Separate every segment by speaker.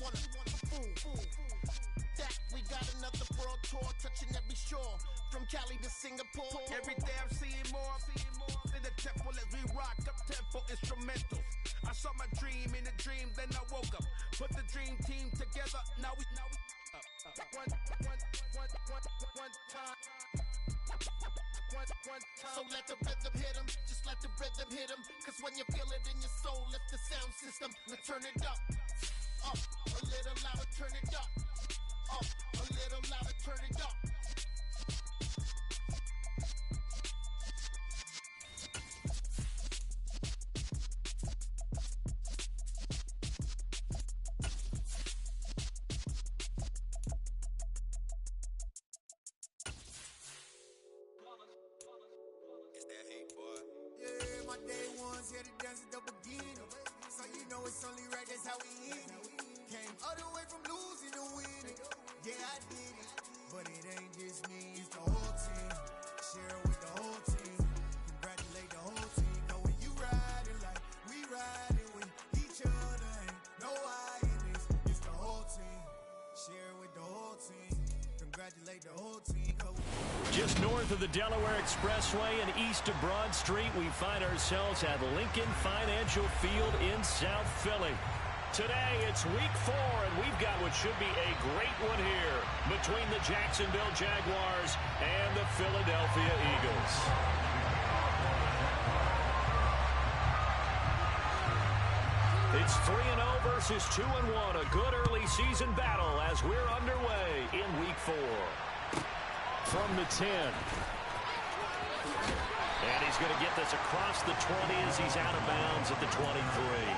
Speaker 1: wanna fool. That we got another world tour touching every shore from Cali to Singapore.
Speaker 2: Every day I'm seeing more in the temple as we rock up tempo instrumentals. I saw my dream in a dream, then I woke up. Put the dream team together. Now we one time.
Speaker 1: So let the rhythm hit 'em, just let the rhythm hit 'em. Cause when you feel it in your soul, lift the sound system and turn it up. Up, a little louder, turn it up. Up, a little louder, turn it up.
Speaker 2: It's that hate, boy.
Speaker 3: Yeah, my day ones here to dance at the beginning. So you know it's only right, that's how we end it. Came all the way from losing to winning. Yeah, I did it. But it ain't just me, it's the whole team. Share it with the whole team. Congratulate the whole team. Cause when you riding like we riding with each other, ain't no I in this. It's the whole team. Share it with the whole team. Congratulate the whole team.
Speaker 4: Just north of the Delaware Expressway and east of Broad Street, we find ourselves at Lincoln Financial Field in South Philly. Today, it's week 4, and we've got what should be a great one here between the Jacksonville Jaguars and the Philadelphia Eagles. It's 3-0 versus 2-1, a good early season battle as we're underway in week 4. From the 10. And he's going to get this across the 20 as he's out of bounds at the 23.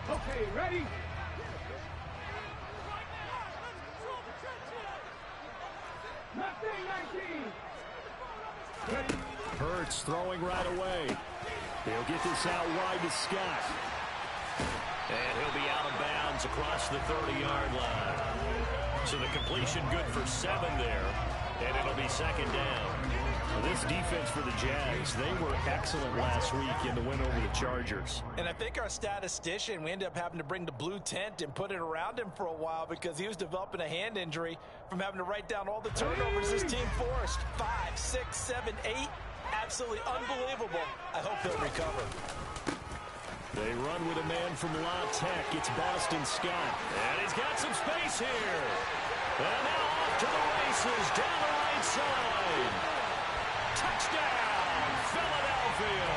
Speaker 5: Okay, ready?
Speaker 4: Hurts throwing right away. He'll get this out wide to Scott. And he'll be out of bounds across the 30-yard line. So the completion good for 7 there. And it'll be second down. This defense for the Jags, they were excellent last week in the win over the Chargers.
Speaker 6: And I think our statistician, we ended up having to bring the blue tent and put it around him for a while because he was developing a hand injury from having to write down all the turnovers this team forced. 5, 6, 7, 8. Absolutely unbelievable. I hope he'll recover.
Speaker 4: They run with a man from La Tech. It's Boston Scott. And he's got some space here. And now off to the races down the right side. Touchdown, Philadelphia.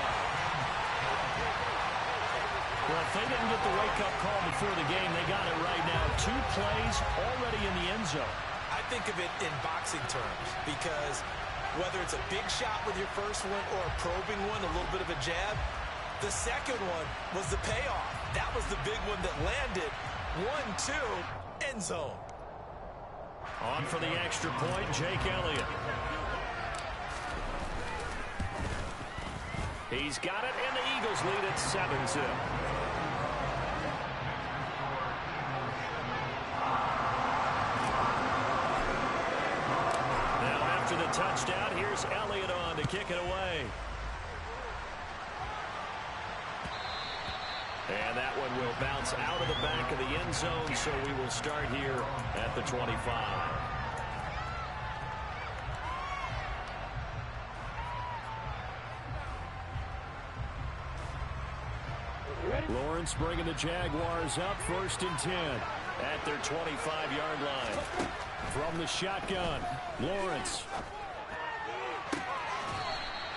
Speaker 4: Well, if they didn't get the wake-up call before the game, they got it right now. 2 plays already in the end zone.
Speaker 6: I think of it in boxing terms because whether it's a big shot with your first one or a probing one, a little bit of a jab, the second one was the payoff. That was the big one that landed. 1-2, end zone.
Speaker 4: On for the extra point, Jake Elliott. He's got it, and the Eagles lead at 7-0. Now after the touchdown, here's Elliott on to kick it away. And that one will bounce out of the back of the end zone, so we will start here at the 25. Lawrence bringing the Jaguars up, 1st and 10 at their 25-yard line. From the shotgun, Lawrence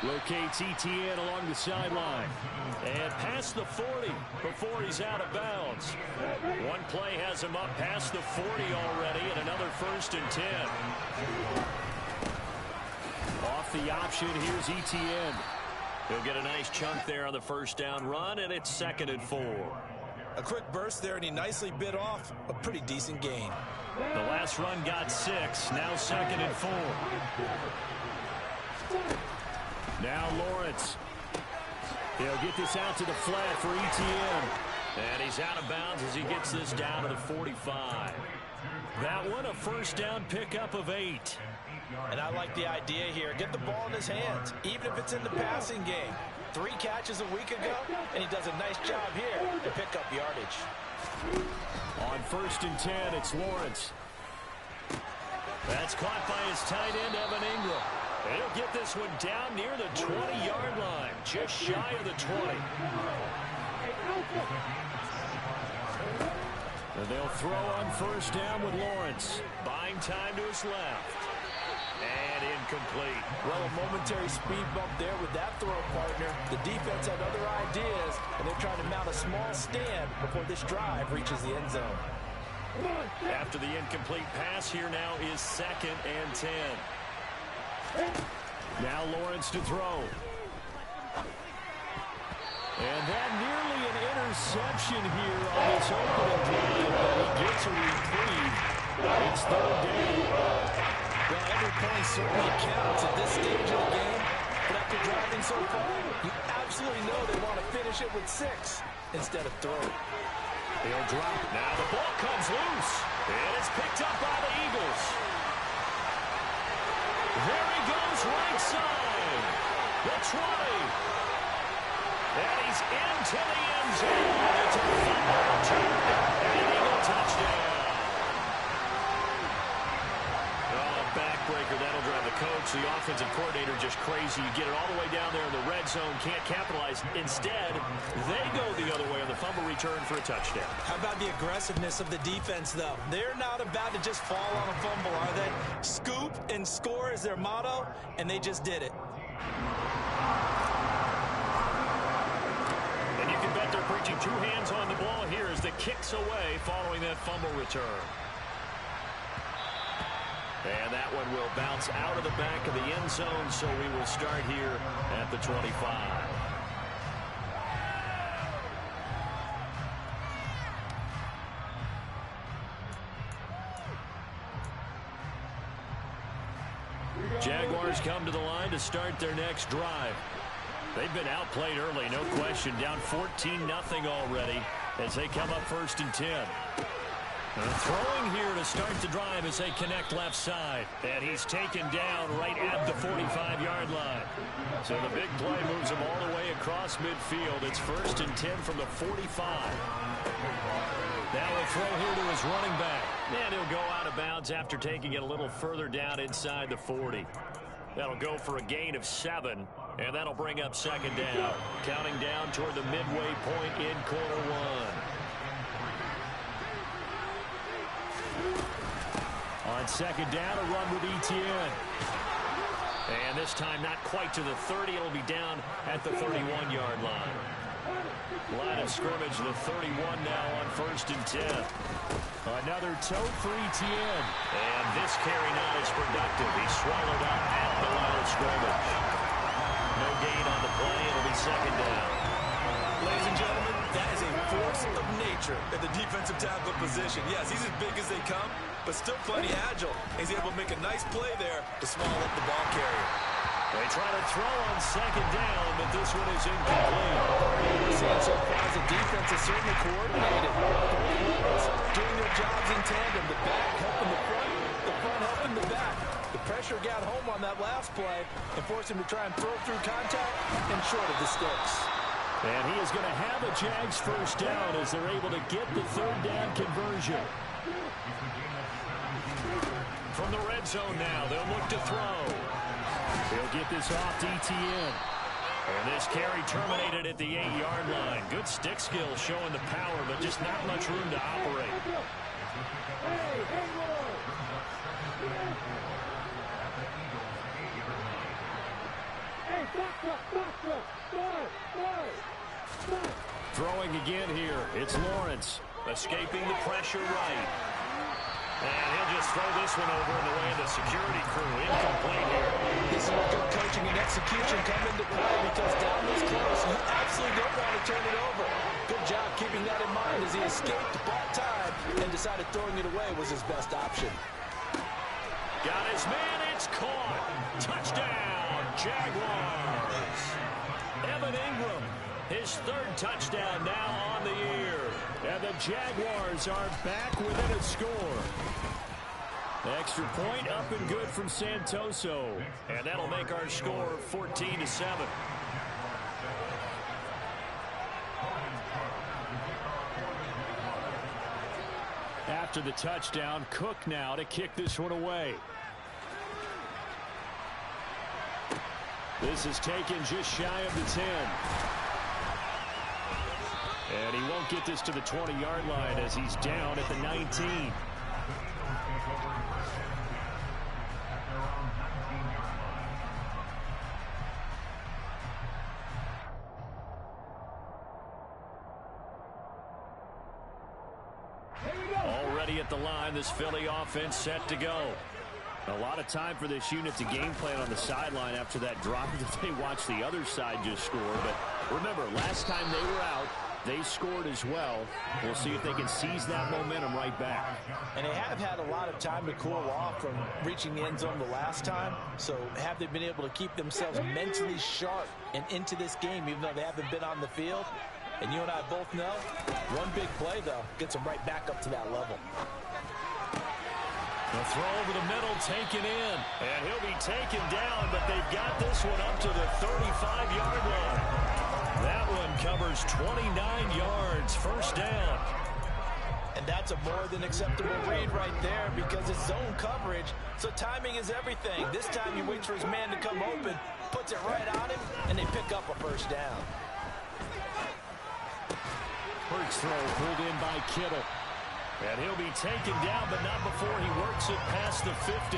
Speaker 4: locates Etienne along the sideline. And past the 40 before he's out of bounds. One play has him up past the 40 already, and another 1st and 10. Off the option, here's Etienne. He'll get a nice chunk there on the first down run, and it's 2nd and 4.
Speaker 6: A quick burst there, and he nicely bit off a pretty decent gain.
Speaker 4: The last run got 6, now 2nd and 4. Now Lawrence. He'll get this out to the flat for Etienne. And he's out of bounds as he gets this down to the 45. That one a first down pickup of 8.
Speaker 6: And I like the idea here. Get the ball in his hands, even if it's in the passing game. 3 catches a week ago, and he does a nice job here to pick up yardage.
Speaker 4: On 1st and 10, it's Lawrence. That's caught by his tight end, Evan Ingram. And he'll get this one down near the 20-yard line, just shy of the 20. And they'll throw on 1st down with Lawrence. Buying time to his left. And incomplete.
Speaker 6: Well, a momentary speed bump there with that throw, partner. The defense had other ideas, and they're trying to mount a small stand before this drive reaches the end zone.
Speaker 4: After the incomplete pass, here now is 2nd and 10. Now Lawrence to throw. And that nearly an interception here on this opening drive, but he gets a reprieve. It's 3rd down.
Speaker 6: Well, every point certainly counts at this stage of the game, but after driving so far, you absolutely know they want to finish it with 6 instead of 3.
Speaker 4: He'll drop. Now the ball comes loose, and it's picked up by the Eagles. There he goes, right side. The 20. And he's into the end zone. It's a fumble return, and an Eagle touchdown. Backbreaker, that'll drive the coach, the offensive coordinator, just crazy. You get it all the way down there in the red zone, can't capitalize. Instead, they go the other way on the fumble return for a touchdown.
Speaker 6: How about the aggressiveness of the defense, though? They're not about to just fall on a fumble, are they? Scoop and score is their motto, and they just did it.
Speaker 4: And you can bet they're preaching 2 hands on the ball here as the kick's away following that fumble return. And that one will bounce out of the back of the end zone, so we will start here at the 25. Jaguars come to the line to start their next drive. They've been outplayed early, no question. Down 14-0 already as they come up 1st and 10. Throwing here to start the drive as they connect left side. And he's taken down right at the 45-yard line. So the big play moves him all the way across midfield. It's 1st and 10 from the 45. Now a throw here to his running back. And he'll go out of bounds after taking it a little further down inside the 40. That'll go for a gain of 7. And that'll bring up 2nd down. Counting down toward the midway point in quarter 1. On 2nd down, a run with Etienne. And this time not quite to the 30. It'll be down at the 31-yard line. Line of scrimmage, the 31 now on 1st and 10. Another tote for Etienne. And this carry not as productive. He's swallowed up at the line of scrimmage. No gain on the play. It'll be 2nd down.
Speaker 6: Ladies and gentlemen, that is a force of nature at the defensive tackle position. Yes, he's as big as they come, but still plenty agile. He's able to make a nice play there to swallow up the ball carrier.
Speaker 4: They try to throw on 2nd down, but this one is incomplete.
Speaker 6: What we're seeing so far is the defense is certainly coordinated. Both levels doing their jobs in tandem. The back helping the front helping the back. The pressure got home on that last play and forced him to try and throw through contact and short of the sticks.
Speaker 4: And he is going to have a Jags 1st down as they're able to get the 3rd down conversion. From the red zone now, they'll look to throw. He'll get this off to Etienne. And this carry terminated at the 8-yard line. Good stick skill showing the power, but just not much room to operate. Throwing again here. It's Lawrence escaping the pressure right. And he'll just throw this one over in the way of the security crew. Incomplete here.
Speaker 6: This is where good coaching and execution come into play because down this close, you absolutely don't want to turn it over. Good job keeping that in mind as he escaped ball time and decided throwing it away was his best option.
Speaker 4: Got his man. It's caught. Touchdown, Jaguars. Evan Ingram, his 3rd touchdown now on the year. Jaguars are back within a score. Extra point up and good from Santoso. And that'll make our score 14-7. After the touchdown, Cook now to kick this one away. This is taken just shy of the 10. And he won't get this to the 20-yard line as he's down at the 19. Already at the line, this Philly offense set to go. A lot of time for this unit to game plan on the sideline after that drive that they watched the other side just score. But remember, last time they were out, they scored as well. We'll see if they can seize that momentum right back.
Speaker 6: And they have had a lot of time to cool off from reaching the end zone the last time. So have they been able to keep themselves mentally sharp and into this game, even though they haven't been on the field? And you and I both know, one big play, though, gets them right back up to that level.
Speaker 4: The throw over the middle, taken in. And he'll be taken down, but they've got this one up to the 35-yard line. That one covers 29 yards, first down.
Speaker 6: And that's a more than acceptable read right there because it's zone coverage, so timing is everything. This time he waits for his man to come open, puts it right on him, and they pick up a first down.
Speaker 4: Hurts throw pulled in by Kittle. And he'll be taken down, but not before he works it past the 50.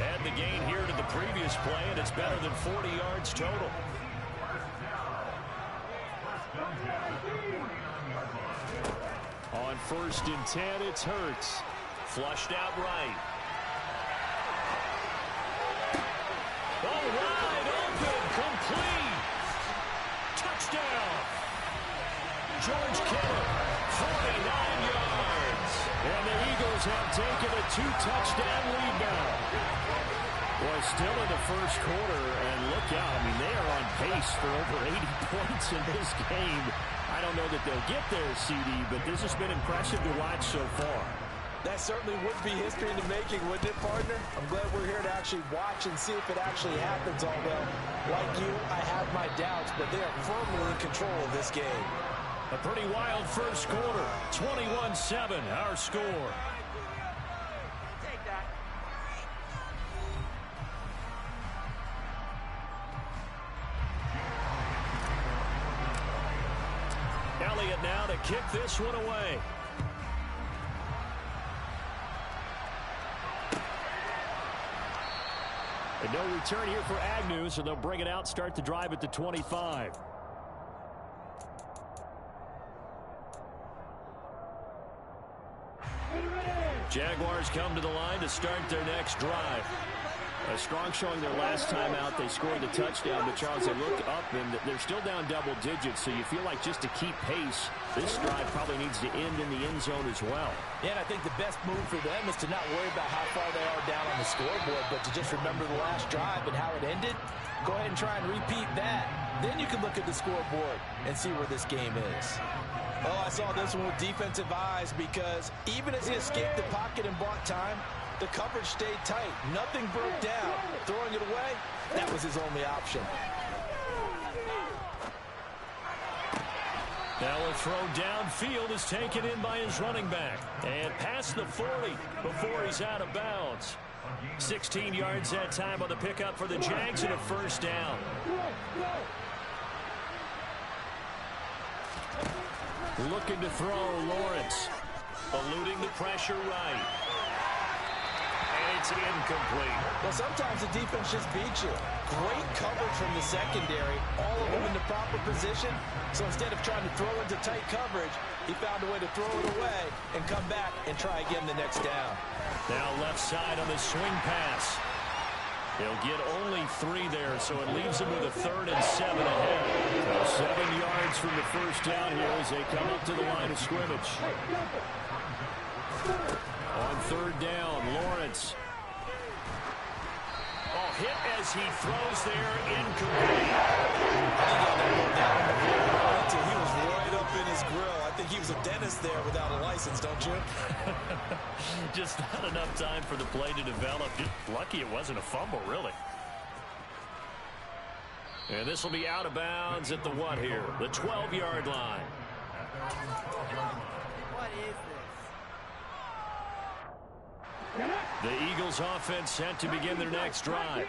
Speaker 4: Add the gain here to the previous play, and it's better than 40 yards total. On 1st and 10, it's Hurts. Flushed out right. Oh, wide open, complete. Touchdown. George Kittle, 49 yards. And the Eagles have taken a 2-touchdown lead now. Well, still in the first quarter, and look out. I mean, they are on pace for over 80 points in this game. I don't know that they'll get there, CD, but this has been impressive to watch so far.
Speaker 6: That certainly would be history in the making, wouldn't it, partner? I'm glad we're here to actually watch and see if it actually happens. Although, like you, I have my doubts, but they are firmly in control of this game.
Speaker 4: A pretty wild first quarter. 21-7, our score.
Speaker 7: Take that.
Speaker 4: Elliott now to kick this one away. And no return here for Agnew, so they'll bring it out, start the drive at the 25. Jaguars come to the line to start their next drive. A strong showing their last time out. They scored the touchdown, but Charles, they look up and they're still down double digits, so you feel like just to keep pace, this drive probably needs to end in the end zone as well.
Speaker 6: Yeah, and I think the best move for them is to not worry about how far they are down on the scoreboard, but to just remember the last drive and how it ended. Go ahead and try and repeat that. Then you can look at the scoreboard and see where this game is. Oh, I saw this one with defensive eyes because even as he escaped the pocket and bought time, the coverage stayed tight. Nothing broke down. Throwing it away, that was his only option.
Speaker 4: Now a throw downfield is taken in by his running back. And past the 40 before he's out of bounds. 16 yards that time on the pickup for the JAX and a first down. Looking to throw, Lawrence. Eluding the pressure right. And it's incomplete.
Speaker 6: Well, sometimes the defense just beats you. Great coverage from the secondary. All of them in the proper position. So instead of trying to throw into tight coverage, he found a way to throw it away and come back and try again the next down.
Speaker 4: Now left side on the swing pass. They'll get only 3 there, so it leaves them with a 3rd and 7 ahead. So 7 yards from the first down here as they come up to the line of scrimmage. On 3rd down, Lawrence. Oh, hit as he throws there, incomplete.
Speaker 6: He was right up in his grill. I think think he was a dentist there without a license, don't you?
Speaker 4: Just not enough time for the play to develop. Just lucky it wasn't a fumble, really. And this will be out of bounds at the what here? The 12-yard line.
Speaker 7: What is this?
Speaker 4: The Eagles offense set to begin their next drive.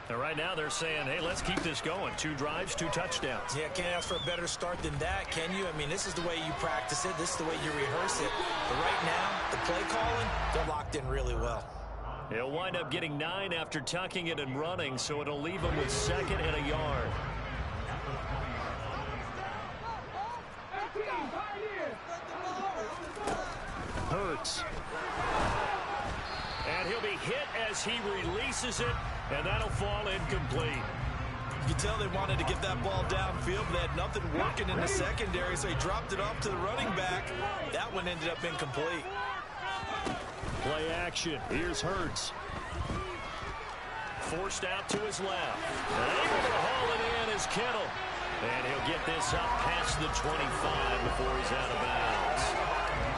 Speaker 4: And right now they're saying, hey, let's keep this going. 2 drives, 2 touchdowns.
Speaker 6: Yeah, can't ask for a better start than that, can you? I mean, this is the way you practice it. This is the way you rehearse it. But right now, the play calling, they're locked in really well.
Speaker 4: He'll wind up getting 9 after tucking it and running, so it'll leave him with 2nd and a yard. Hurts. And he'll be hit as he releases it, and that'll fall incomplete.
Speaker 6: You can tell they wanted to get that ball downfield, but they had nothing working in the secondary, so he dropped it off to the running back. That one ended up incomplete.
Speaker 4: Play action. Here's Hurts. Forced out to his left. And able to haul it in is Kittle. And he'll get this up past the 25 before he's out of bounds.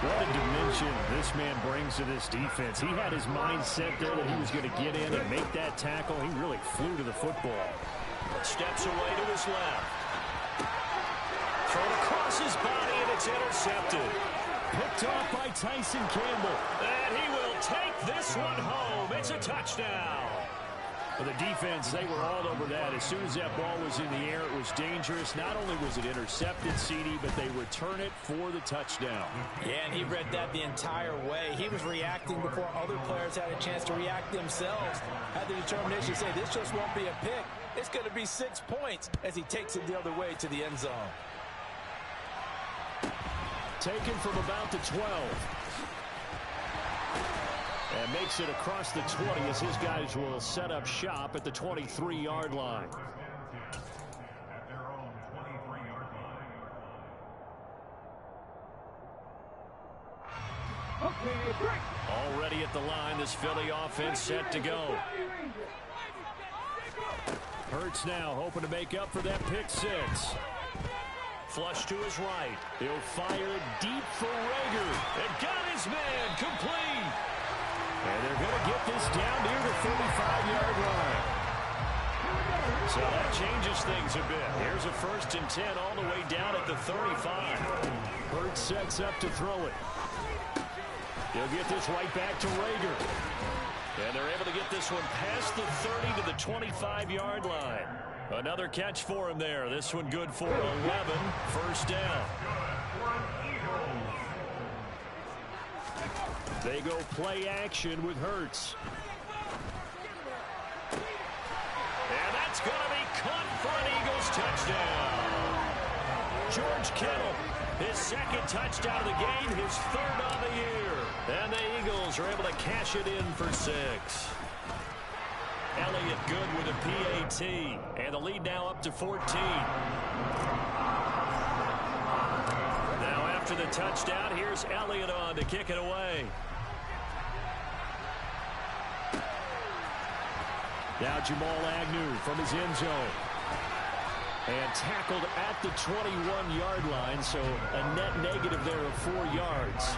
Speaker 5: What a dimension this man brings to this defense. He had his mind set there that he was going to get in and make that tackle. He really flew to the football.
Speaker 4: Steps away to his left. Thrown across his body, and it's intercepted.
Speaker 5: Picked off by Tyson Campbell.
Speaker 4: And he will take this one home. It's a touchdown.
Speaker 5: For the defense, they were all over that. As soon as that ball was in the air, it was dangerous. Not only was it intercepted, CD, but they return it for the touchdown.
Speaker 6: Yeah, and he read that the entire way. He was reacting before other players had a chance to react themselves. Had the determination to say, this just won't be a pick. It's going to be 6 points as he takes it the other way to the end zone.
Speaker 5: Taken from about the 12. And makes it across the 20 as his guys will set up shop at the 23-yard line.
Speaker 4: Already at the line, this Philly offense set to go.
Speaker 5: Hurts now hoping to make up for that pick 6.
Speaker 4: Flush to his right. He'll fire it deep for Rager. And got his man complete.
Speaker 5: And they're going to get this down near the 35-yard line.
Speaker 4: So that changes things a bit. Here's a 1st and 10 all the way down at the 35.
Speaker 5: Hurts sets up to throw it. He'll get this right back to Rager.
Speaker 4: And they're able to get this one past the 30 to the 25-yard line. Another catch for him there. This one good for 11. 1st down.
Speaker 5: They go play action with Hurts.
Speaker 4: And that's going to be caught for an Eagles touchdown. George Kittle, his 2nd touchdown of the game, his 3rd on the year. And the Eagles are able to cash it in for 6. Elliott good with a PAT. And the lead now up to 14. Now after the touchdown, here's Elliott on to kick it away.
Speaker 5: Now Jamal Agnew from his end zone. And tackled at the 21-yard line, so a net negative there of 4 yards.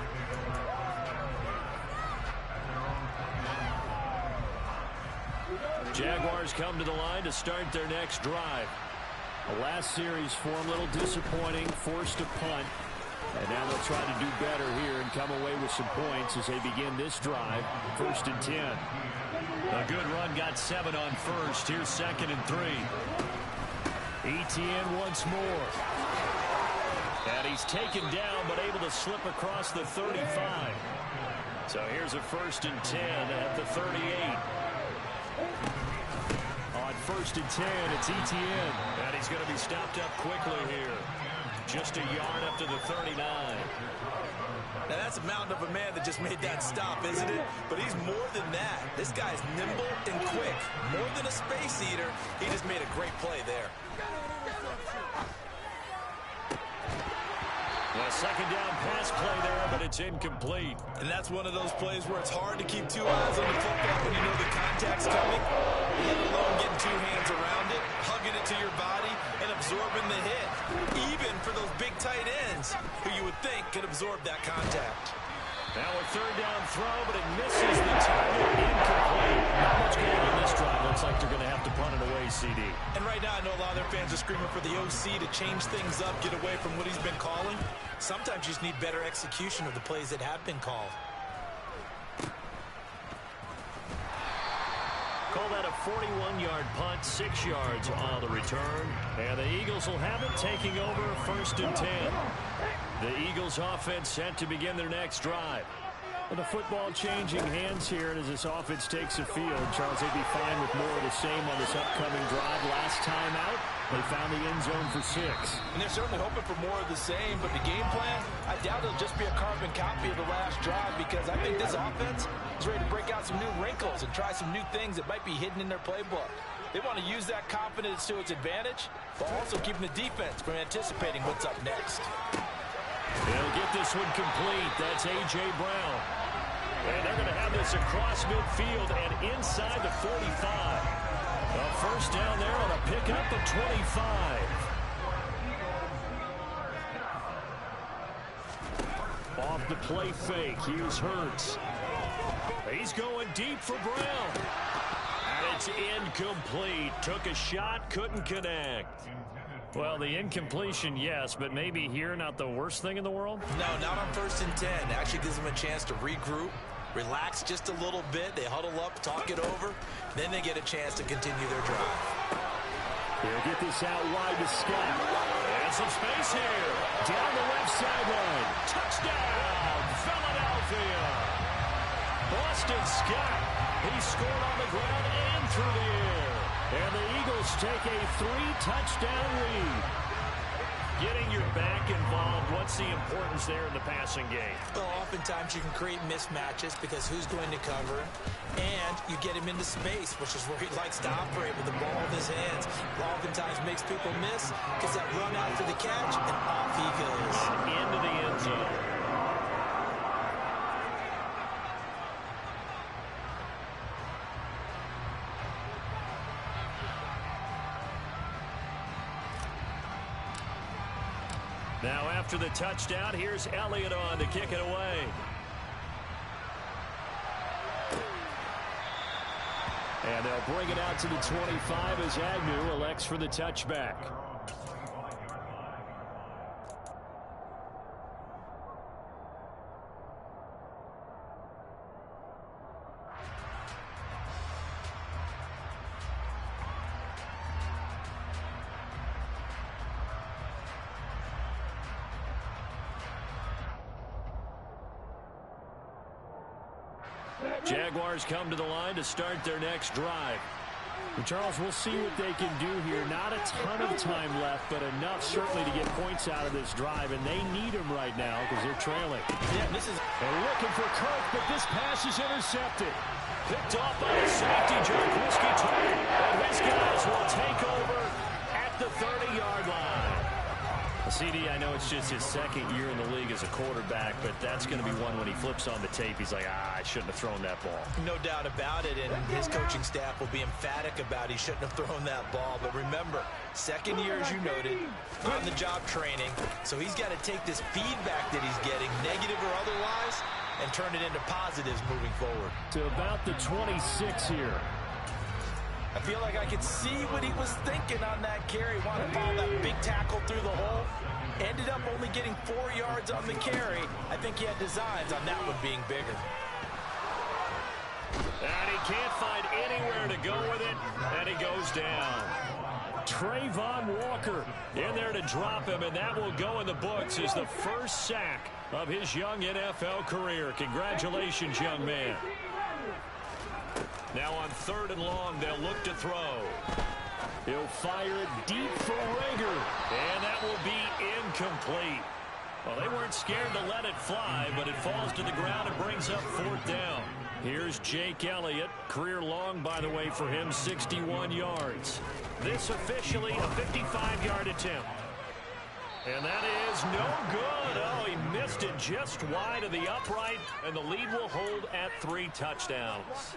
Speaker 4: Jaguars come to the line to start their next drive.
Speaker 5: The last series for them, a little disappointing, forced a punt. And now they'll try to do better here and come away with some points as they begin this drive. 1st and 10.
Speaker 4: A good run, got 7 on 1st. Here's 2nd and 3.
Speaker 5: Etienne once more.
Speaker 4: And he's taken down, but able to slip across the 35. So here's a 1st and 10 at the 38.
Speaker 5: On 1st and 10, it's Etienne.
Speaker 4: And he's going to be stopped up quickly here. Just a yard up to the 39.
Speaker 6: Now that's a mountain of a man that just made that stop, isn't it? But he's more than that. This guy's nimble and quick. More than a space eater, he just made a great play there.
Speaker 4: A 2nd down pass play there, but it's incomplete.
Speaker 6: And that's one of those plays where it's hard to keep 2 eyes on the football when you know the contact's coming, let alone getting 2 hands around it, hugging it to your body, and absorbing the hit. Even for those big tight ends who you would think could absorb that contact.
Speaker 5: Now a third down throw, but it misses the target. Incomplete. Not much going on this drive. Looks like they're going to have to punt it away, CD.
Speaker 6: And right now, I know a lot of their fans are screaming for the OC to change things up, get away from what he's been calling. Sometimes you just need better execution of the plays that have been called.
Speaker 5: Call that a 41-yard punt, 6 yards on the return. And the Eagles will have it, taking over 1st and 10. The Eagles offense set to begin their next drive. With the football changing hands here, and as this offense takes the field, Charles, they'd be fine with more of the same on this upcoming drive. Last time out, they found the end zone for 6.
Speaker 6: And they're certainly hoping for more of the same, but the game plan, I doubt it'll just be a carbon copy of the last drive, because I think this offense is ready to break out some new wrinkles and try some new things that might be hidden in their playbook. They want to use that confidence to its advantage, but also keeping the defense from anticipating what's up next.
Speaker 5: They'll get this one complete. That's A.J. Brown. And they're going to have this across midfield and inside the 45. A first down there on a pickup of 25. Off the play fake. Here's Hurts. He's going deep for Brown. And it's incomplete. Took a shot, couldn't connect. Well, the incompletion, yes, but maybe here not the worst thing in the world?
Speaker 6: No, not on 1st and 10. Actually gives them a chance to regroup, relax just a little bit. They huddle up, talk it over. Then they get a chance to continue their drive.
Speaker 5: They'll get this out wide to Scott. And some space here. Down the left sideline. Touchdown, Philadelphia. Boston Scott. He scored on the ground and through the air. And the Eagles take a 3-touchdown lead. Getting your back involved, what's the importance there in the passing game?
Speaker 6: Well, oftentimes you can create mismatches because who's going to cover him, and you get him into space, which is where he likes to operate with the ball in his hands. Oftentimes makes people miss, gets that run out for the catch, and off he goes.
Speaker 5: And into the end zone. Now after the touchdown, here's Elliott on to kick it away. And they'll bring it out to the 25 as Agnew elects for the touchback. Jaguars come to the line to start their next drive. And Charles, we'll see what they can do here. Not a ton of time left, but enough certainly to get points out of this drive, and they need them right now because they're trailing.
Speaker 6: Yeah, this is...
Speaker 5: They're looking for Kirk, but this pass is intercepted. Picked off by the safety, Jack Whiskey Target, and his guys will take over at the 30-yard line. CD, I know it's just his second year in the league as a quarterback, but that's going to be one when he flips on the tape, he's like, I shouldn't have thrown that ball.
Speaker 6: No doubt about it, and his coaching staff will be emphatic about he shouldn't have thrown that ball. But remember, second year, as you noted, on-the-job training, so he's got to take this feedback that he's getting, negative or otherwise, and turn it into positives moving forward.
Speaker 5: To about the 26 here.
Speaker 6: I feel like I could see what he was thinking on that carry. Wanted to follow that big tackle through the hole. Ended up only getting 4 yards on the carry. I think he had designs on that one being bigger.
Speaker 5: And he can't find anywhere to go with it, and he goes down. Trayvon Walker in there to drop him, and that will go in the books as the first sack of his young NFL career. Congratulations, young man. Now on 3rd and long, they'll look to throw. He'll fire it deep for Rager, and that will be incomplete. Well, they weren't scared to let it fly, but it falls to the ground and brings up 4th down. Here's Jake Elliott. Career long, by the way, for him, 61 yards. This officially a 55-yard attempt. And that is no good. Oh, he missed it just wide of the upright, and the lead will hold at 3 touchdowns.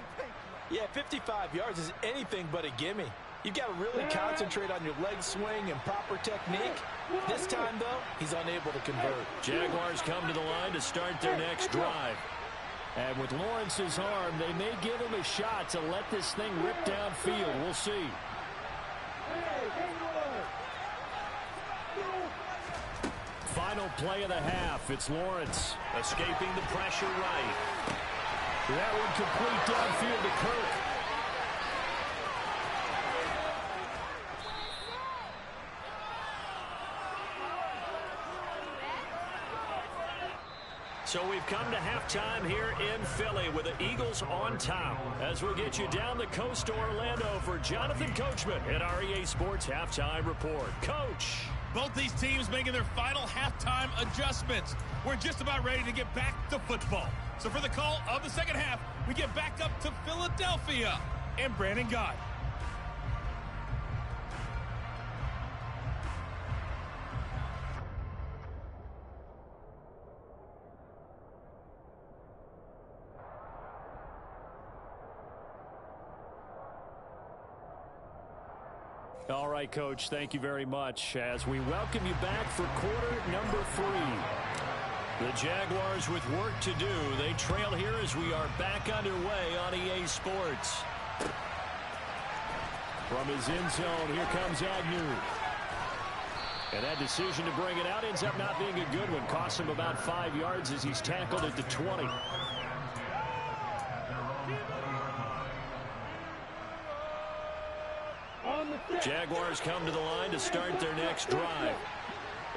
Speaker 6: Yeah, 55 yards is anything but a gimme. You've got to really concentrate on your leg swing and proper technique. This time, though, he's unable to convert.
Speaker 5: Jaguars come to the line to start their next drive.
Speaker 4: And with Lawrence's arm, they may give him a shot to let this thing rip downfield. We'll see. Final play of the half. It's Lawrence.
Speaker 5: Escaping the pressure right.
Speaker 4: That one complete downfield to Kirk.
Speaker 5: So we've come to halftime here in Philly with the Eagles on top. As we get you down the coast to Orlando for Jonathan Coachman at our EA Sports Halftime Report. Coach.
Speaker 8: Both these teams making their final halftime adjustments. We're just about ready to get back to football. So for the call of the second half, we get back up to Philadelphia and Brandon Gott.
Speaker 4: All right, Coach, thank you very much as we welcome you back for quarter number 3.
Speaker 5: The Jaguars with work to do. They trail here as we are back underway on EA Sports.
Speaker 4: From his end zone, here comes Agnew. And that decision to bring it out ends up not being a good one. Costs him about 5 yards as he's tackled at the 20.
Speaker 5: Jaguars come to the line to start their next drive.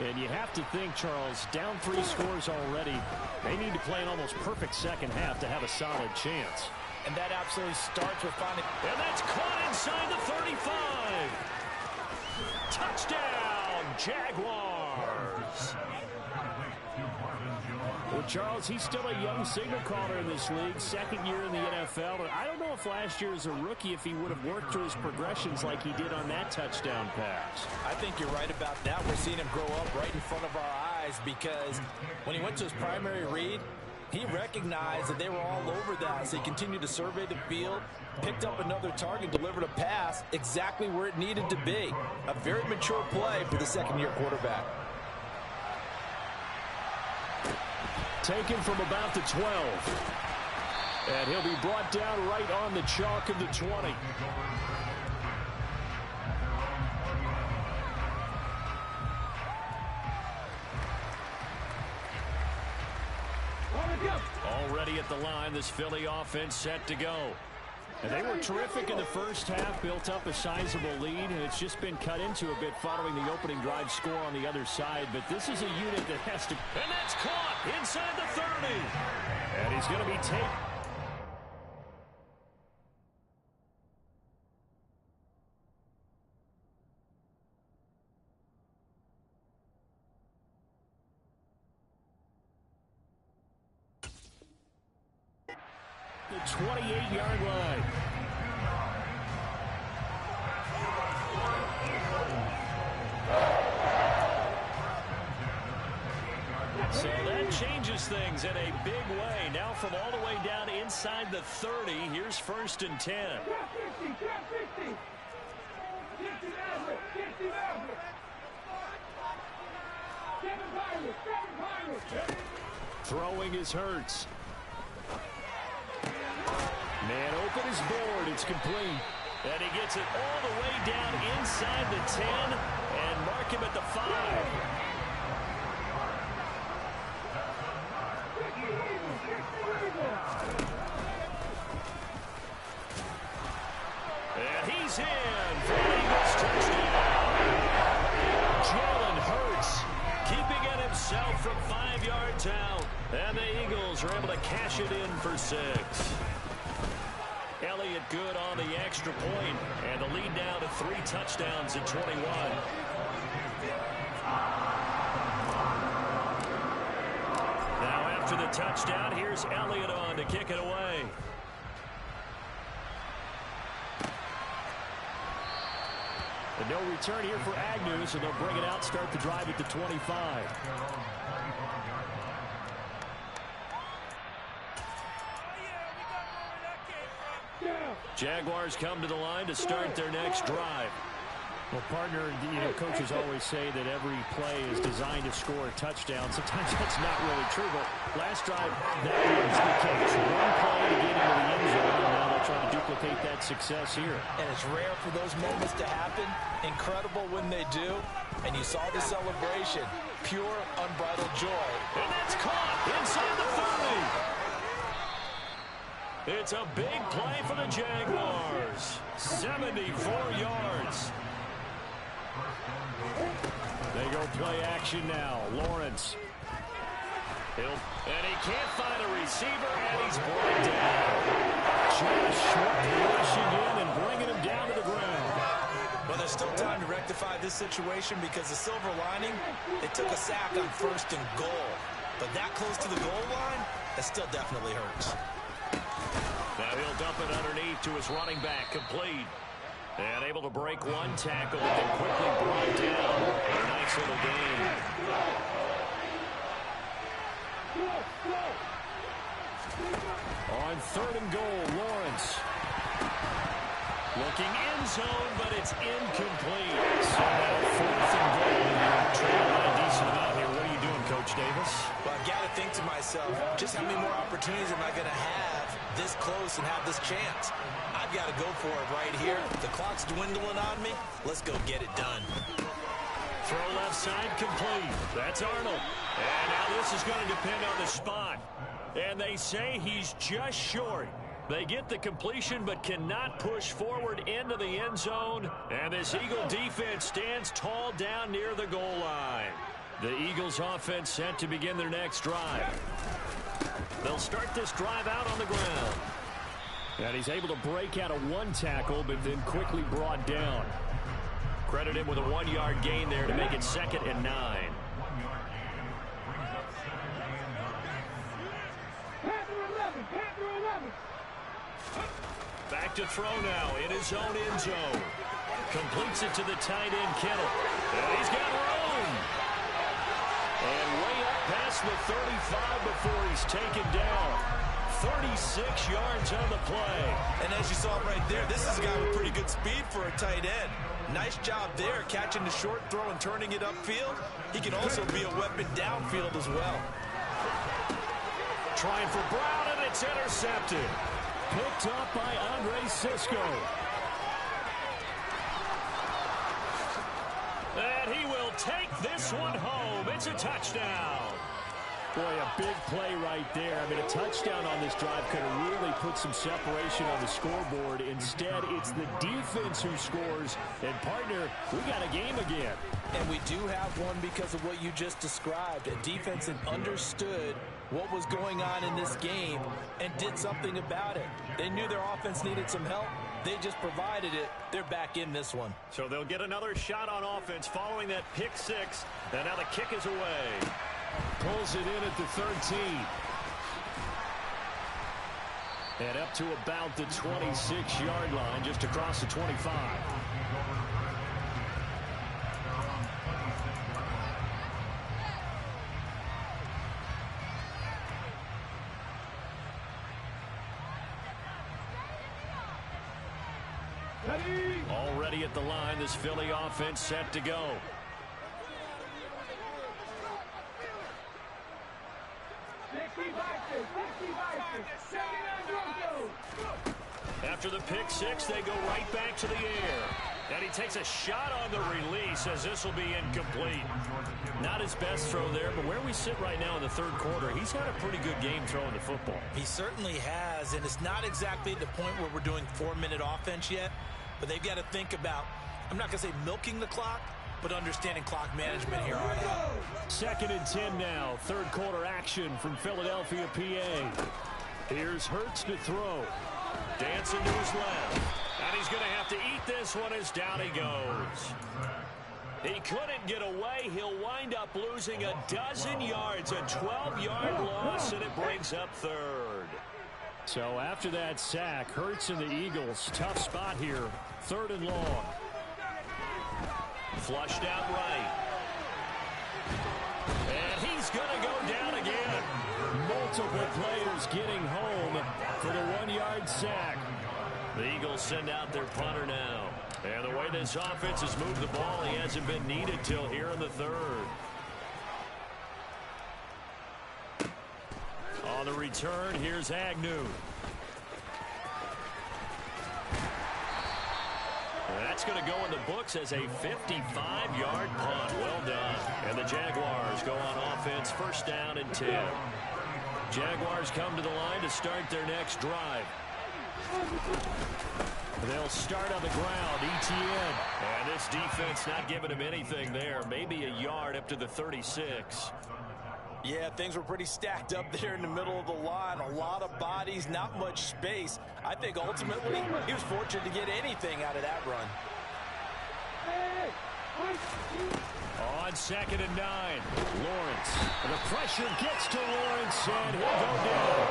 Speaker 4: And you have to think, Charles, down 3 scores already. They need to play an almost perfect second half to have a solid chance.
Speaker 6: And that absolutely starts with finding...
Speaker 5: And that's caught inside the 35. Touchdown, Jaguars.
Speaker 4: Well, Charles, he's still a young signal caller in this league, second year in the NFL. But I don't know if last year as a rookie, if he would have worked through his progressions like he did on that touchdown pass.
Speaker 6: I think you're right about that. We're seeing him grow up right in front of our eyes because when he went to his primary read, he recognized that they were all over that. So he continued to survey the field, picked up another target, delivered a pass exactly where it needed to be. A very mature play for the second-year quarterback.
Speaker 4: Taken from about the 12. And he'll be brought down right on the chalk of the 20.
Speaker 5: Already at the line, this Philly offense set to go.
Speaker 4: And they were terrific in the first half, built up a sizable lead, and it's just been cut into a bit following the opening drive score on the other side. But this is a unit that has to...
Speaker 5: And that's caught inside the 30.
Speaker 4: And he's going to be taken. The 28-yard line.
Speaker 5: So that changes things in a big way. Now from all the way down inside the 30, here's 1st and 10.
Speaker 4: Throwing is Hurts. Man open his board. It's complete.
Speaker 5: And he gets it all the way down inside the 10 and mark him at the 5. And he's in for an Eagles touchdown. Jalen Hurts keeping it himself from 5 yards out. And the Eagles are able to cash it in for 6. Elliott good on the extra point, and the lead down to 3 touchdowns in 21. Now after the touchdown, here's Elliott on to kick it away.
Speaker 4: And no return here for Agnew, so they'll bring it out, start the drive at the 25.
Speaker 5: Jaguars come to the line to start their next drive.
Speaker 4: Well, partner, coaches always say that every play is designed to score a touchdown. Sometimes that's not really true, but last drive, that was the case. One play to get into the end zone, and now they'll try to duplicate that success here.
Speaker 6: And it's rare for those moments to happen. Incredible when they do. And you saw the celebration. Pure, unbridled joy.
Speaker 5: And that's caught inside the 30. It's a big play for the Jaguars. 74 yards. They go play action now. Lawrence. And he can't find a receiver, and he's brought down. Just short rushing in and bringing him down to the ground.
Speaker 6: Well, there's still time to rectify this situation because the silver lining, they took a sack on 1st and goal. But that close to the goal line, that still definitely hurts.
Speaker 5: Now he'll dump it underneath to his running back, complete. And able to break one tackle and then quickly brought down. A nice little gain. On 3rd and goal, Lawrence. Looking end zone, but it's incomplete. So now 4th and goal. Trailing a decent amount here. What are you doing, Coach Davis?
Speaker 6: Well, I've got to think to myself, just how many more opportunities am I going to have this close and have this chance? I've got to go for it right here. The clock's dwindling on me. Let's go get it done.
Speaker 5: Throw left side complete. That's Arnold. And now this is going to depend on the spot. And they say he's just short. They get the completion but cannot push forward into the end zone. And this Eagle defense stands tall down near the goal line. The Eagles offense set to begin their next drive. They'll start this drive out on the ground. And he's able to break out of one tackle, but then quickly brought down. Credit him with a 1-yard gain there to make it 2nd and 9. Back to throw now in his own end zone. Completes it to the tight end, Kittle. And he's got room. And way up past the 35 before he's taken down. 36 yards on the play.
Speaker 6: And as you saw right there, this is a guy with pretty good speed for a tight end. Nice job there, catching the short throw and turning it upfield. He can also be a weapon downfield as well.
Speaker 5: Trying for Brown, and it's intercepted. Picked up by Andre Sisco. And he will take this one home. It's a touchdown.
Speaker 4: Boy, a big play right there. I mean, a touchdown on this drive could have really put some separation on the scoreboard. Instead, it's the defense who scores. And, partner, we got a game again.
Speaker 6: And we do have one because of what you just described. A defense that understood what was going on in this game and did something about it. They knew their offense needed some help. They just provided it. They're back in this one.
Speaker 5: So they'll get another shot on offense following that pick six. And now the kick is away.
Speaker 4: Pulls it in at the 13. And up to about the 26-yard line, just across the 25.
Speaker 5: Already at the line, this Philly offense set to go. After the pick six, they go right back to the air. And he takes a shot on the release as this will be incomplete. Not his best throw there, but where we sit right now in the third quarter, he's had a pretty good game throwing the football.
Speaker 6: He certainly has, and it's not exactly the point where we're doing 4-minute offense yet, but they've got to think about, I'm not going to say milking the clock, but understanding clock management here on out.
Speaker 4: 2nd and 10 now. Third quarter action from Philadelphia, PA. Here's Hurts to throw.
Speaker 5: Dancing to his left. And he's going to have to eat this one as down he goes. He couldn't get away. He'll wind up losing a dozen yards. A 12-yard loss, and it brings up third.
Speaker 4: So after that sack, Hurts and the Eagles, tough spot here. 3rd and long.
Speaker 5: Flushed out right. And he's going to go down again.
Speaker 4: Multiple players getting home for the 1-yard sack.
Speaker 5: The Eagles send out their punter now. And the way this offense has moved the ball, he hasn't been needed till here in the third. On the return, here's Agnew. That's going to go in the books as a 55-yard punt. Well done. And the Jaguars go on offense, first down and 10. Jaguars come to the line to start their next drive. They'll start on the ground, ETN. And this defense not giving him anything there. Maybe a yard up to the 36.
Speaker 6: Yeah, things were pretty stacked up there in the middle of the line. A lot of bodies, not much space. I think ultimately he was fortunate to get anything out of that run.
Speaker 5: On 2nd and 9, Lawrence. And the pressure gets to Lawrence, and he'll go down.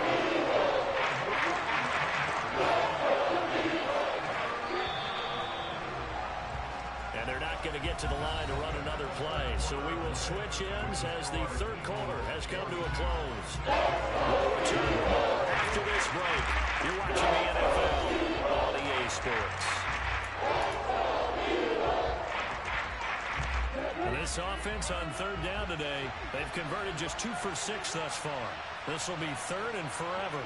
Speaker 5: And they're not going to get to the line to run another play. So we will switch ends as the third quarter has come to a close. We'll return after this break. You're watching the NFL on EA Sports. And this offense on third down today, they've converted just 2 for 6 thus far. This will be third and forever.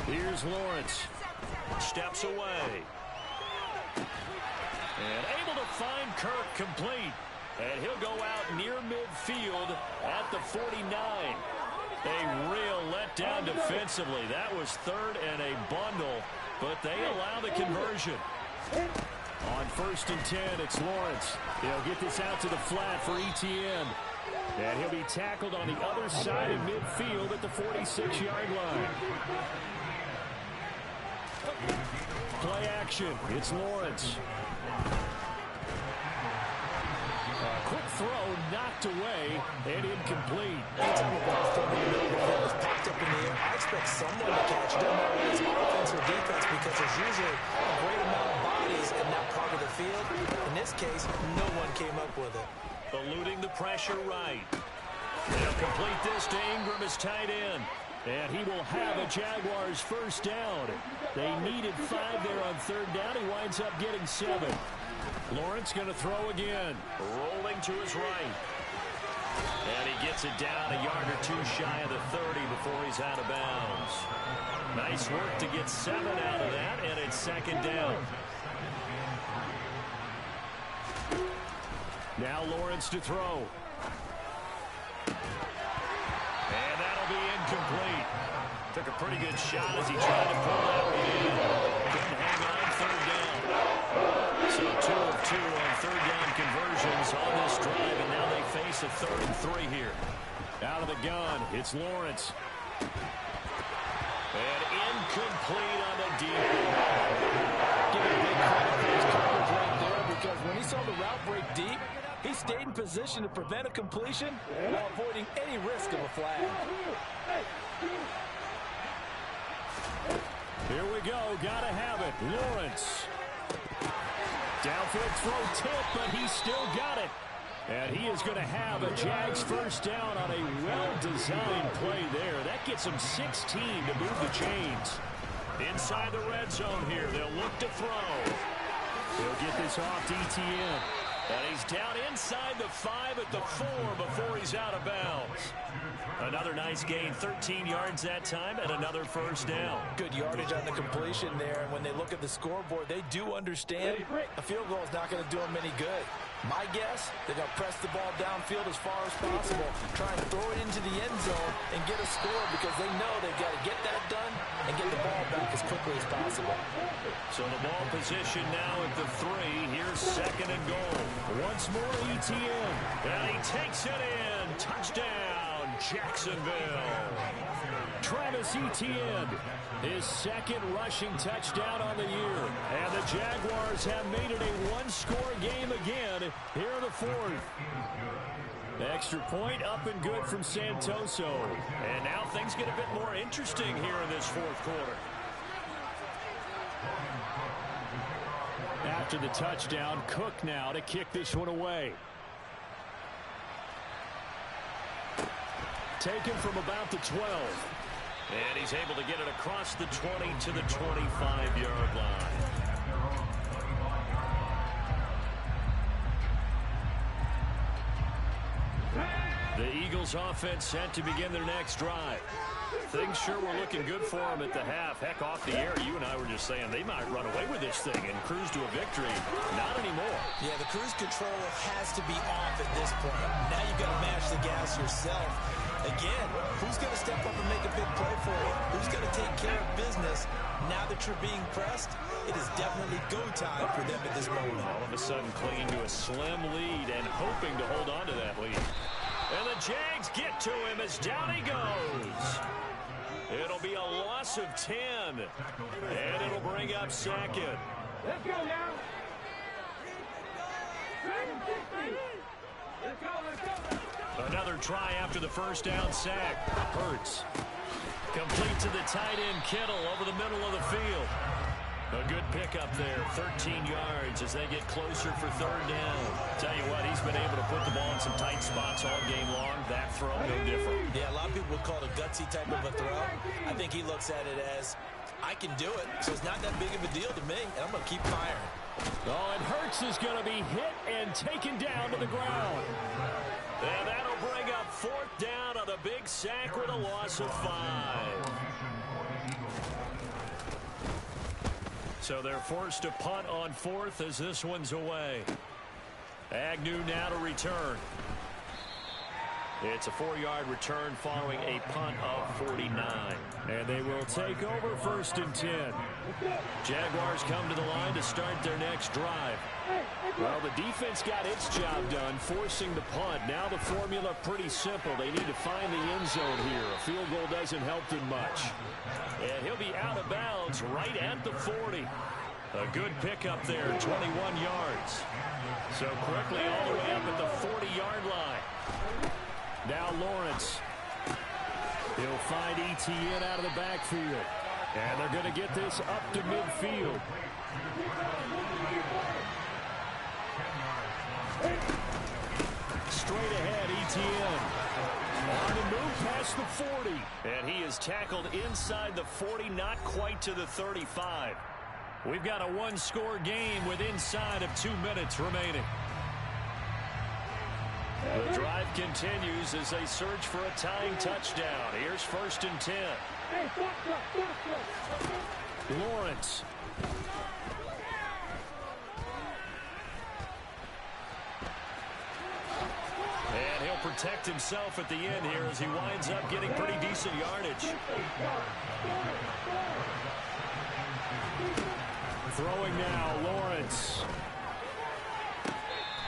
Speaker 5: Here's Lawrence. Steps away. And able to find Kirk complete. And he'll go out near midfield at the 49. A real letdown defensively. That was third and a bundle, but they allow the conversion. On 1st and 10, it's Lawrence. He'll get this out to the flat for ETN. And he'll be tackled on the other side of midfield at the 46-yard line. Play action. It's Lawrence. Quick throw knocked away and incomplete.
Speaker 6: Anytime a ball from the middle of the field is popped up in the air, I expect someone to catch it. Doesn't matter if it's offense or defense, because there's usually a great amount of bodies in that part of the field. In this case, no one came up with it.
Speaker 5: Eluding the pressure right. They'll complete this to Ingram as tight end. And he will have a Jaguars first down. They needed 5 there on third down. He winds up getting 7. Lawrence going to throw again. Rolling to his right. And he gets it down a yard or 2 shy of the 30 before he's out of bounds. Nice work to get 7 out of that, and it's second down. Now Lawrence to throw. And that'll be incomplete. Took a pretty good shot as he tried to pull that one in. Couldn't hang on third down. So 2 of 2 on third down conversions on this drive, and now they face a 3rd and 3 here. Out of the gun, it's Lawrence. And incomplete on the deep.
Speaker 6: Give him big credit for his coverage right there, because when he saw the route break deep, he stayed in position to prevent a completion while avoiding any risk of a flag.
Speaker 5: Here we go. Gotta have it. Lawrence. Downfield throw tip, but he still got it. And he is going to have a Jags first down on a well-designed play there. That gets him 16 to move the chains. Inside the red zone here. They'll look to throw. He'll get this off to ETN. And he's down inside the 5 at the 4 before he's out of bounds. Another nice gain, 13 yards that time, and another first down.
Speaker 6: Good yardage on the completion there, and when they look at the scoreboard, they do understand a field goal is not going to do them any good. My guess, they're going to press the ball downfield as far as possible, try and throw it into the end zone and get a score, because they know they've got to get that done and get the ball back as quickly as possible.
Speaker 5: So the ball position now at the 3. Here's 2nd and goal. Once more ETN. And he takes it in. Touchdown, Jacksonville. Travis Etienne, his 2nd rushing touchdown on the year. And the Jaguars have made it a 1-score game again here in the 4th. Extra point up and good from Santoso. And now things get a bit more interesting here in this 4th quarter. After the touchdown, Cook now to kick this one away.
Speaker 4: taken from about the 12.
Speaker 5: And he's able to get it across the 20 to the 25-yard line. The Eagles offense set to begin their next drive. Things sure were looking good for them at the half. Heck, off the air, you and I were just saying they might run away with this thing and cruise to a victory. Not anymore.
Speaker 6: Yeah, the cruise control has to be off at this point. Now you've got to mash the gas yourself. Again, who's going to step up and make a big play for you? Who's going to take care of business now that you're being pressed? It is definitely go time for them at this moment.
Speaker 5: All of a sudden clinging to a slim lead and hoping to hold on to that lead. And the Jags get to him as down he goes. It'll be a loss of 10. And it'll bring up second.
Speaker 7: Let's go now.
Speaker 5: Another try after the first down sack. Hurts. Complete to the tight end Kittle over the middle of the field. A good pickup there, 13 yards as they get closer for third down. Tell you what, he's been able to put the ball in some tight spots all game long. That throw, no different.
Speaker 6: Yeah, a lot of people would call it a gutsy type of a throw. I think he looks at it as, I can do it, so it's not that big of a deal to me, and I'm going to keep firing.
Speaker 4: Oh, and Hurts is going to be hit and taken down to the ground.
Speaker 5: And that'll bring up fourth down on a big sack with a loss of 5. So they're forced to punt on fourth as this one's away. Agnew now to return. It's a 4-yard return following a punt of 49. And they will take over first and 10. Jaguars come to the line to start their next drive. Well, the defense got its job done, forcing the punt. Now the formula pretty simple. They need to find the end zone here. A field goal doesn't help them much. And he'll be out of bounds right at the 40. A good pickup there, 21 yards. So quickly all the way up at the 40-yard line. Now Lawrence. He'll find Etienne out of the backfield. And they're going to get this up to midfield. Straight ahead, Etienne. On the move past the 40. And he is tackled inside the 40, not quite to the 35. We've got a one-score game with inside of 2 minutes remaining. The drive continues as they search for a tying touchdown. Here's first and 10. Lawrence. And he'll protect himself at the end here as he winds up getting pretty decent yardage. Throwing now, Lawrence.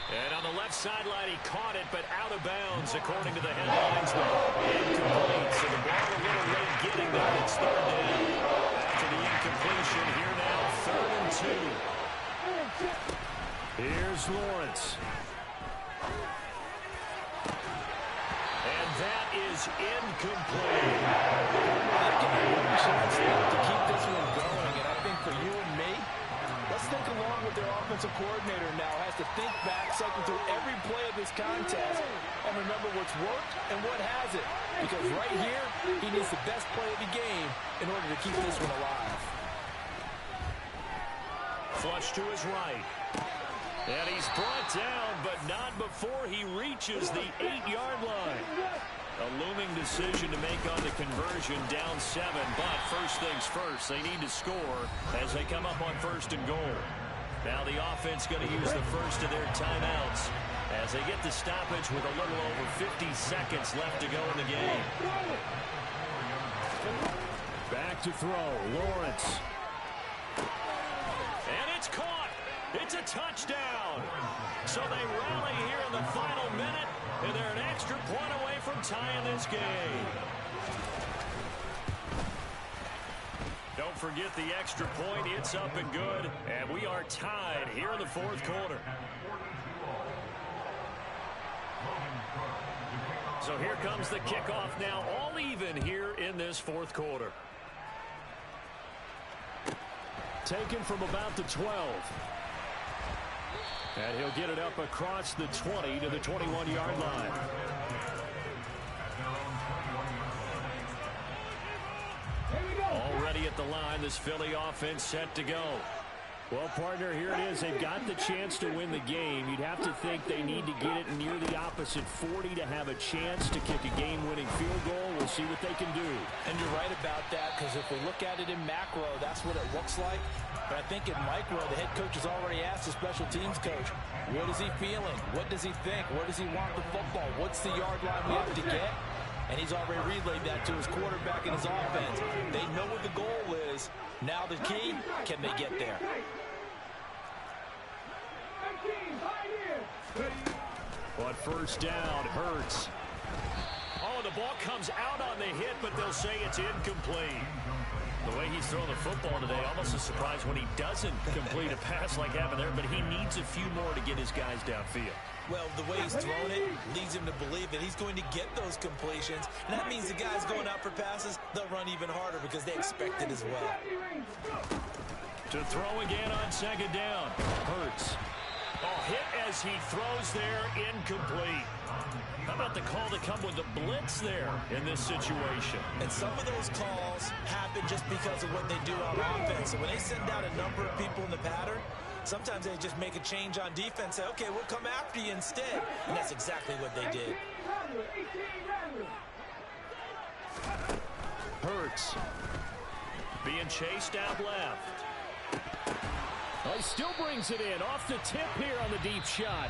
Speaker 5: And on the left sideline, he caught it, but out of bounds, according to the headlines. Incomplete, so the ball a little late getting there. It's third down. After the incompletion, here now, 3rd and 2. Here's Lawrence. And that is incomplete.
Speaker 6: They've got a chance to keep this one going, and I think for you and me, let's think along with their offensive coordinator now. Has to think back, cycle through every play of this contest, and remember what's worked and what hasn't. Because right here, he needs the best play of the game in order to keep this one alive.
Speaker 5: Flush to his right. And he's brought down, but not before he reaches the 8-yard line. A looming decision to make on the conversion, down 7. But first things first, they need to score as they come up on 1st and goal. Now the offense going to use the first of their timeouts as they get the stoppage with a little over 50 seconds left to go in the game.
Speaker 4: Back to throw, Lawrence.
Speaker 5: And it's caught. It's a touchdown. So they rally here in the final minute, and they're an extra point away from tying this game. Don't forget the extra point. It's up and good, and we are tied here in the 4th quarter. So here comes the kickoff now, all even here in this 4th quarter.
Speaker 4: Taken from about the 12. And he'll get it up across the 20 to the 21-yard line.
Speaker 5: Already at the line, this Philly offense set to go.
Speaker 4: Well, partner, here it is. They've got the chance to win the game. You'd have to think they need to get it near the opposite 40 to have a chance to kick a game-winning field goal. We'll see what they can do.
Speaker 6: And you're right about that, because if we look at it in macro, that's what it looks like. But I think in micro, the head coach has already asked the special teams coach, what is he feeling? What does he think? Where does he want the football? What's the yard line we have to get? And he's already relayed that to his quarterback and his offense. They know what the goal is. Now the key, can they get there?
Speaker 4: But first down, Hurts.
Speaker 5: Oh, the ball comes out on the hit, but they'll say it's incomplete. The way he's throwing the football today, almost a surprise when he doesn't complete a pass like happened there, but he needs a few more to get his guys downfield.
Speaker 6: Well, the way he's thrown it leads him to believe that he's going to get those completions. And that means the guys going out for passes, they'll run even harder because they expect it as well.
Speaker 5: To throw again on second down. Hurts. Oh, hit as he throws there, incomplete. How about the call to come with the blitz there in this situation?
Speaker 6: And some of those calls happen just because of what they do on offense. So when they send out a number of people in the pattern, sometimes they just make a change on defense, say, okay, we'll come after you instead. And that's exactly what they did.
Speaker 5: Hurts. Being chased out left.
Speaker 4: Oh, he still brings it in off the tip here on the deep shot.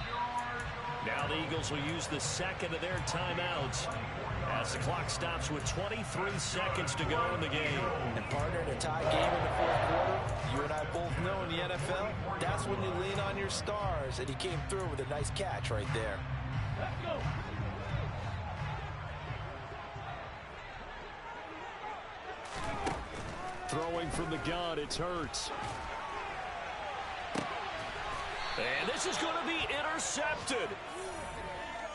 Speaker 5: Now the Eagles will use the second of their timeouts as the clock stops with 23 seconds to go in the game.
Speaker 6: And partner, in a tie game in the fourth quarter, you and I both know in the NFL, that's when you lean on your stars. And he came through with a nice catch right there.
Speaker 7: Let's go.
Speaker 4: Throwing from the gun, it's Hurts.
Speaker 5: And this is going to be intercepted.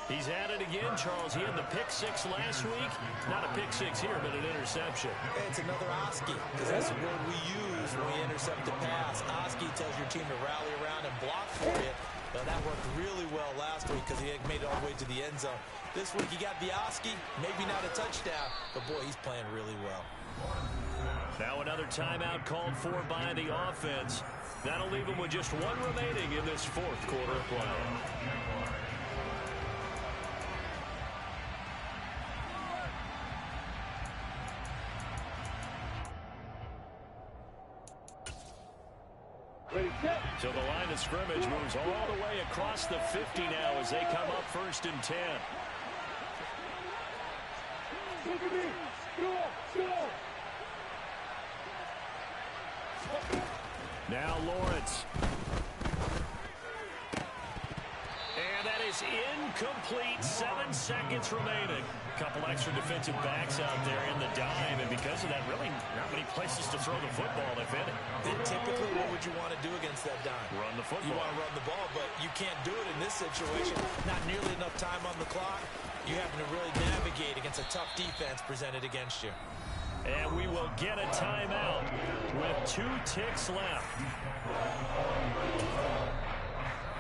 Speaker 5: He's at it again, Charles. He had the pick six last week. Not a pick six here, but an interception.
Speaker 6: It's another Oski, because that's the word we use when we intercept a pass. Oski tells your team to rally around and block for you. Well, that worked really well last week because he made it all the way to the end zone. This week he got the Oski, maybe not a touchdown, but boy, he's playing really well.
Speaker 5: Now another timeout called for by the offense. That'll leave him with just one remaining in this fourth quarter of play. So the line of scrimmage moves all the way across the 50 now as they come up 1st and 10. Now Lawrence. And that is incomplete. 7 seconds remaining. A couple extra defensive backs out there in the dime, and because of that, really not many places to throw the football, if any.
Speaker 6: Then typically, what would you want to do against that dime?
Speaker 5: Run the football.
Speaker 6: You want to run the ball, but you can't do it in this situation. Not nearly enough time on the clock. You having to really navigate against a tough defense presented against you.
Speaker 5: And we will get a timeout with 2 ticks left.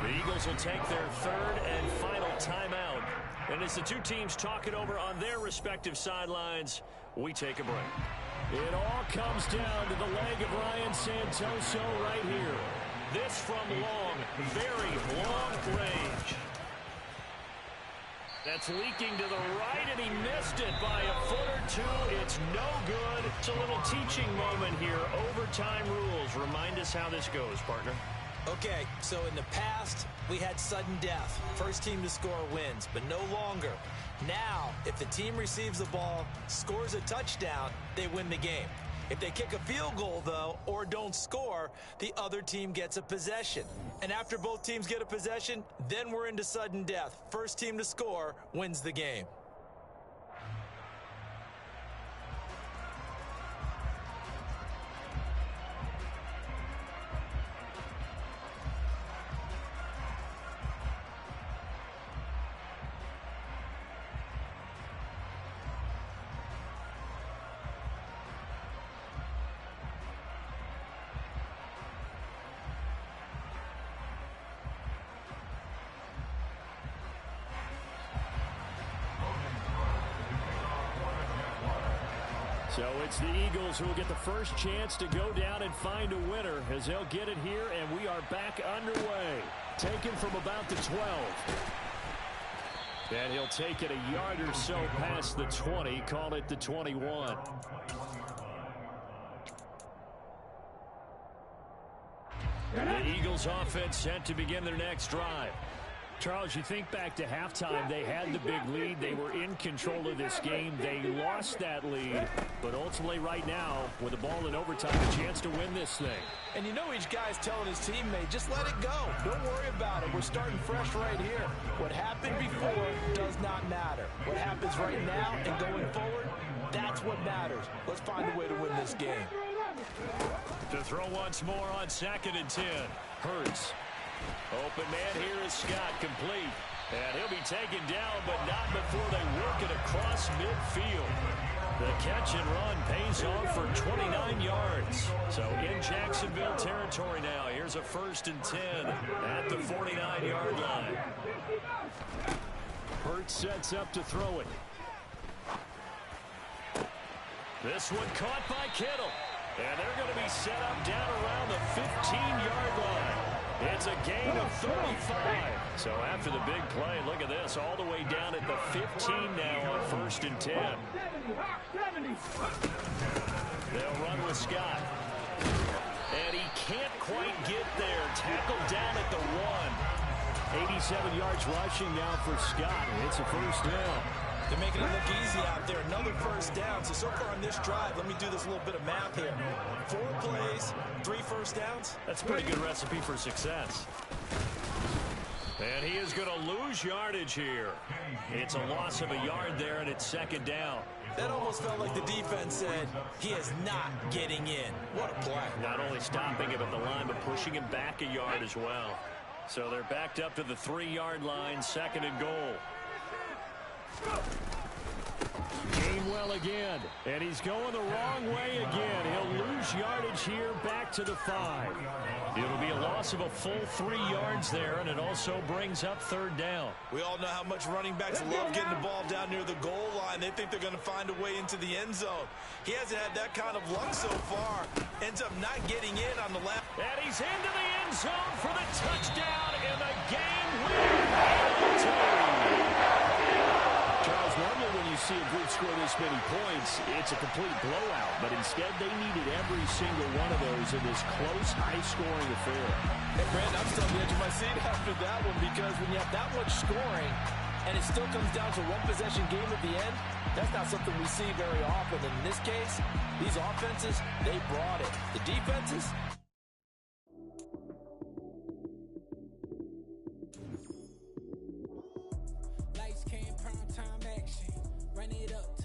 Speaker 5: The Eagles will take their 3rd and final timeout. And as the two teams talk it over on their respective sidelines, we take a break.
Speaker 4: It all comes down to the leg of Ryan Santoso right here.
Speaker 5: This from long, very long range. That's leaking to the right, and he missed it by a foot or two. It's no good. It's a little teaching moment here. Overtime rules. Remind us how this goes, partner.
Speaker 6: Okay, so in the past, we had sudden death. First team to score wins, but no longer. Now, if the team receives the ball, scores a touchdown, they win the game. If they kick a field goal, though, or don't score, the other team gets a possession. And after both teams get a possession, then we're into sudden death. First team to score wins the game.
Speaker 4: So it's the Eagles who will get the first chance to go down and find a winner as they'll get it here, and we are back underway. Taken from about the 12. And he'll take it a yard or so past the 20, call it the 21. The Eagles offense set to begin their next drive. Charles, you think back to halftime, they had the big lead. They were in control of this game. They lost that lead, but ultimately right now, with the ball in overtime, a chance to win this thing.
Speaker 6: And you know each guy's telling his teammate, just let it go. Don't worry about it. We're starting fresh right here. What happened before does not matter. What happens right now and going forward, that's what matters. Let's find a way to win this game.
Speaker 4: To throw once more on 2nd and 10. Hurts. Open man here is Scott, complete. And he'll be taken down, but not before they work it across midfield. The catch and run pays off for 29 yards. So in Jacksonville territory now. Here's a 1st and 10 at the 49-yard line. Hurts sets up to throw it. This one caught by Kittle. And they're going to be set up down around the 15-yard line. It's a gain of 35. So after the big play, look at this, all the way down at the 15 now on 1st and 10. They'll run with Scott. And he can't quite get there. Tackled down at the 1. 87 yards rushing now for Scott. And it's a 1st down.
Speaker 6: They're making it look easy out there. Another 1st down. So far on this drive, let me do this little bit of math here. 4 plays, 3 1st downs.
Speaker 4: That's a pretty good recipe for success. And he is going to lose yardage here. It's a loss of a yard there, and it's 2nd down.
Speaker 6: That almost felt like the defense said, he is not getting in. What a play.
Speaker 4: Not only stopping him at the line, but pushing him back a yard as well. So they're backed up to the 3-yard line, 2nd and goal. Gainwell again, and he's going the wrong way again. He'll lose yardage here back to the 5. It'll be a loss of a full 3 yards there, and it also brings up 3rd down.
Speaker 6: We all know how much running backs love getting the ball down near the goal line. They think they're going to find a way into the end zone. He hasn't had that kind of luck so far. Ends up not getting in on the left.
Speaker 4: And he's into the end zone for the touchdown and the game winner. Charles, normally when you see a group score this many points, it's a complete blowout. But instead, they needed every single one of those in this close, high-scoring affair.
Speaker 6: Hey, Brandon, I'm still on the edge of my seat after that one because when you have that much scoring and it still comes down to one-possession game at the end, that's not something we see very often. And in this case, these offenses, they brought it. The defenses,
Speaker 9: lights came, prime time action. Run it up,